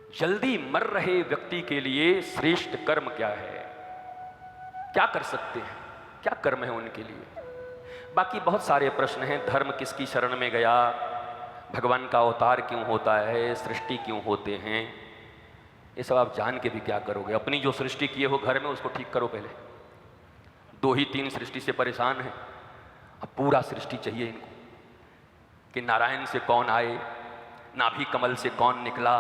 जल्दी मर रहे व्यक्ति के लिए श्रेष्ठ कर्म क्या है, क्या कर सकते हैं, क्या कर्म है उनके लिए। बाकी बहुत सारे प्रश्न हैं। धर्म किसकी शरण में गया, भगवान का अवतार क्यों होता है, सृष्टि क्यों होते हैं, ये सब आप जान के भी क्या करोगे। अपनी जो सृष्टि किए हो घर में उसको ठीक करो पहले। 2 ही 3 सृष्टि से परेशान है, अब पूरा सृष्टि चाहिए इनको कि नारायण से कौन आए, नाभि कमल से कौन निकला,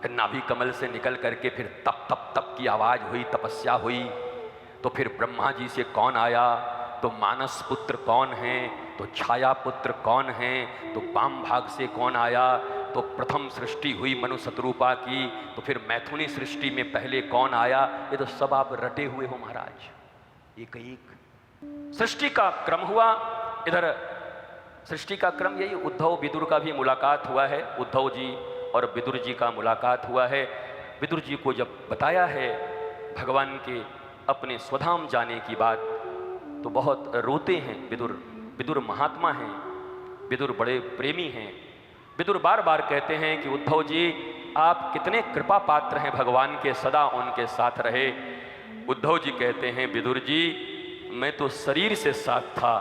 फिर नाभि कमल से निकल करके फिर तप तप तप की आवाज हुई, तपस्या हुई, तो फिर ब्रह्मा जी से कौन आया, तो मानस पुत्र कौन है, तो छाया पुत्र कौन है, तो वाम भाग से कौन आया, तो प्रथम सृष्टि हुई मनु शतरूपा की, तो फिर मैथुनी सृष्टि में पहले कौन आया, ये तो सब आप रटे हुए हो महाराज। एक एक सृष्टि का क्रम हुआ। इधर सृष्टि का क्रम यही, उद्धव विदुर का भी मुलाकात हुआ है, उद्धव जी और विदुर जी का मुलाकात हुआ है। विदुर जी को जब बताया है भगवान के अपने स्वधाम जाने की बात, तो बहुत रोते हैं विदुर। विदुर महात्मा हैं, विदुर बड़े प्रेमी हैं। विदुर बार बार कहते हैं कि उद्धव जी आप कितने कृपा पात्र हैं, भगवान के सदा उनके साथ रहे। उद्धव जी कहते हैं विदुर जी मैं तो शरीर से साथ था,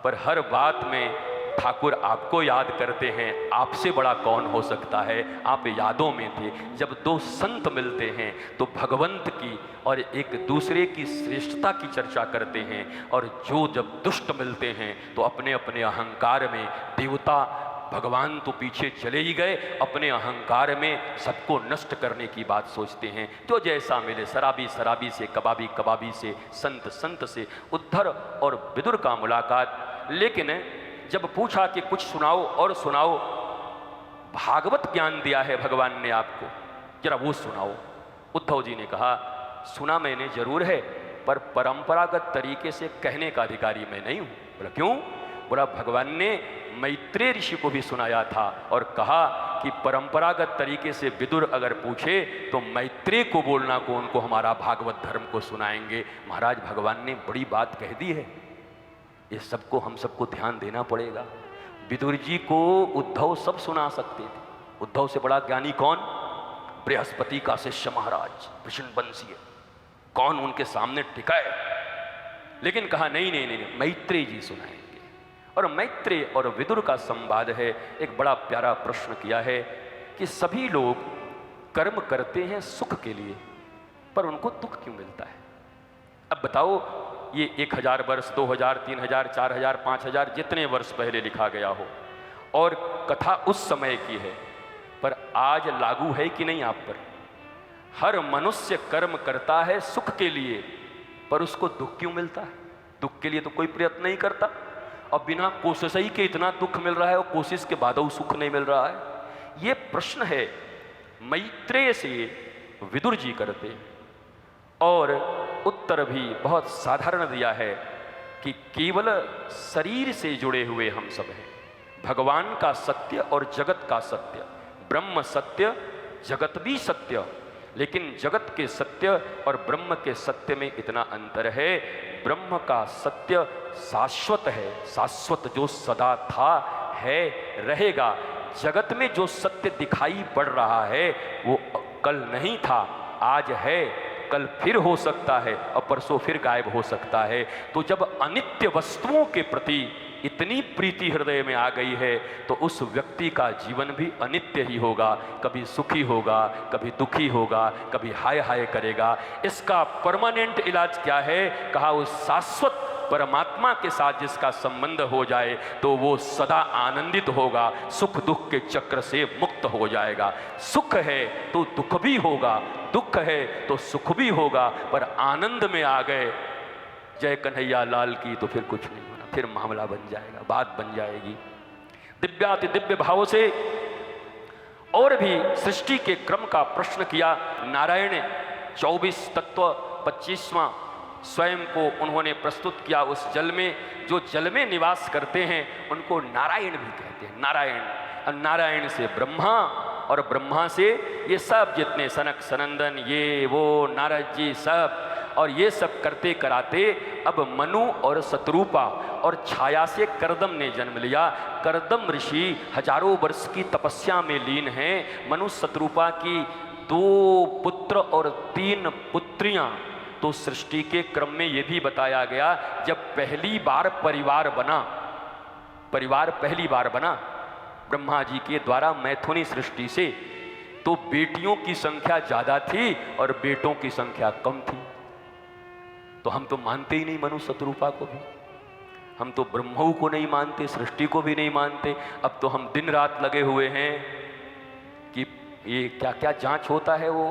पर हर बात में ठाकुर आपको याद करते हैं, आपसे बड़ा कौन हो सकता है, आप यादों में थे। जब 2 संत मिलते हैं तो भगवंत की और एक दूसरे की श्रेष्ठता की चर्चा करते हैं, और जो जब दुष्ट मिलते हैं तो अपने अपने अहंकार में, देवता भगवान तो पीछे चले ही गए, अपने अहंकार में सबको नष्ट करने की बात सोचते हैं। जो जैसा मिले, शराबी शराबी से, कबाबी कबाबी से, संत संत से, उद्धर और विदुर का मुलाकात। लेकिन जब पूछा कि कुछ सुनाओ और सुनाओ, भागवत ज्ञान दिया है भगवान ने आपको, जरा वो सुनाओ। उद्धव जी ने कहा सुना मैंने जरूर है, पर परंपरागत तरीके से कहने का अधिकारी मैं नहीं हूं। बोला क्यों? बोला भगवान ने मैत्रेय ऋषि को भी सुनाया था और कहा कि परंपरागत तरीके से विदुर अगर पूछे तो मैत्रेय को बोलना को उनको हमारा भागवत धर्म को सुनाएंगे। महाराज भगवान ने बड़ी बात कह दी है, ये सबको हम सबको ध्यान देना पड़ेगा। विदुर जी को उद्धव सब सुना सकते थे, उद्धव से बड़ा ज्ञानी कौन? बृहस्पति का शिष्य महाराज वृषणवंशी, कौन उनके सामने टिका है। लेकिन कहा नहीं नहीं नहीं, मैत्रेय जी सुनाएंगे। और मैत्रेय और विदुर का संवाद है। एक बड़ा प्यारा प्रश्न किया है कि सभी लोग कर्म करते हैं सुख के लिए, पर उनको दुख क्यों मिलता है? अब बताओ, ये 1000 वर्ष, 2000, 3000, 4000, 5000 जितने वर्ष पहले लिखा गया हो, और कथा उस समय की है, पर आज लागू है कि नहीं आप पर? हर मनुष्य कर्म करता है सुख के लिए, पर उसको दुख क्यों मिलता है? दुख के लिए तो कोई प्रयत्न नहीं करता, और बिना कोशिश ही के इतना दुख मिल रहा है, और कोशिश के बाद सुख नहीं मिल रहा है। ये प्रश्न है मैत्रेय से विदुर जी करते हैं, और उत्तर भी बहुत साधारण दिया है कि केवल शरीर से जुड़े हुए हम सब हैं। भगवान का सत्य और जगत का सत्य, ब्रह्म सत्य, जगत भी सत्य, लेकिन जगत के सत्य और ब्रह्म के सत्य में इतना अंतर है। ब्रह्म का सत्य शाश्वत है, शाश्वत जो सदा था, है, रहेगा। जगत में जो सत्य दिखाई पड़ रहा है वो कल नहीं था, आज है, कल फिर हो सकता है, और परसों फिर गायब हो सकता है। तो जब अनित्य वस्तुओं के प्रति इतनी प्रीति हृदय में आ गई है, तो उस व्यक्ति का जीवन भी अनित्य ही होगा। कभी सुखी होगा, कभी दुखी होगा, कभी हाय हाय करेगा। इसका परमानेंट इलाज क्या है? कहा उस शाश्वत परमात्मा के साथ जिसका संबंध हो जाए तो वो सदा आनंदित होगा, सुख दुख के चक्र से मुक्त हो जाएगा। सुख है तो दुख भी होगा, दुख है तो सुख भी होगा, पर आनंद में आ गए जय कन्हैया लाल की तो फिर कुछ नहीं होना, फिर मामला बन जाएगा, बात बन जाएगी। दिव्याति दिव्य भाव से और भी सृष्टि के क्रम का प्रश्न किया। नारायण 24 तत्व 25वां स्वयं को उन्होंने प्रस्तुत किया। उस जल में, जो जल में निवास करते हैं उनको नारायण भी कहते हैं। नारायण, नारायण से ब्रह्मा, और ब्रह्मा से ये सब जितने सनक सनंदन, ये वो नारद जी सब, और ये सब करते कराते अब मनु और शतरूपा और छाया से करदम ने जन्म लिया। करदम ऋषि हजारों वर्ष की तपस्या में लीन हैं। मनु शतरूपा की 2 पुत्र और 3 पुत्रियां। तो सृष्टि के क्रम में यह भी बताया गया, जब पहली बार परिवार पहली बार बना ब्रह्मा जी के द्वारा मैथुनी सृष्टि से, तो बेटियों की संख्या ज्यादा थी और बेटों की संख्या कम थी। तो हम तो मानते ही नहीं मनु शतरूपा को भी, हम तो ब्रह्मऊ को नहीं मानते, सृष्टि को भी नहीं मानते। अब तो हम दिन रात लगे हुए हैं कि ये क्या क्या जांच होता है, वो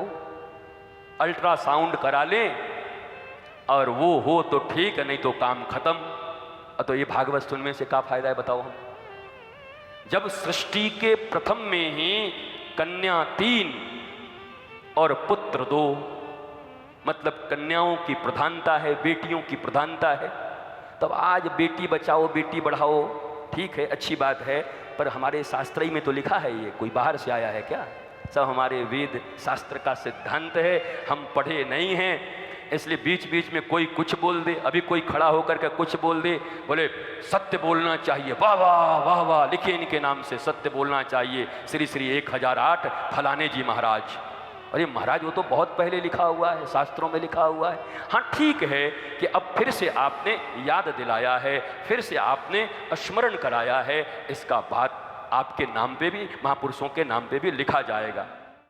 अल्ट्रासाउंड करा लें और वो हो तो ठीक है, नहीं तो काम खत्म। तो ये भागवत सुनने से क्या फायदा है बताओ हम, जब सृष्टि के प्रथम में ही कन्या 3 और पुत्र 2, मतलब कन्याओं की प्रधानता है, बेटियों की प्रधानता है। तब आज बेटी बचाओ बेटी बढ़ाओ, ठीक है, अच्छी बात है, पर हमारे शास्त्र ही में तो लिखा है, ये कोई बाहर से आया है क्या? सब हमारे वेद शास्त्र का सिद्धांत है, हम पढ़े नहीं हैं, इसलिए बीच बीच में कोई कुछ बोल दे। अभी कोई खड़ा होकर के कुछ बोल दे, बोले सत्य बोलना चाहिए, वाह वाह वाह वाह, लिखे इनके नाम से सत्य बोलना चाहिए, श्री श्री 1008 फलाने जी महाराज। अरे महाराज वो तो बहुत पहले लिखा हुआ है, शास्त्रों में लिखा हुआ है। हाँ ठीक है कि अब फिर से आपने याद दिलाया है, फिर से आपने स्मरण कराया है, इसका बात आपके नाम पे भी, महापुरुषों के नाम पे भी लिखा जाएगा।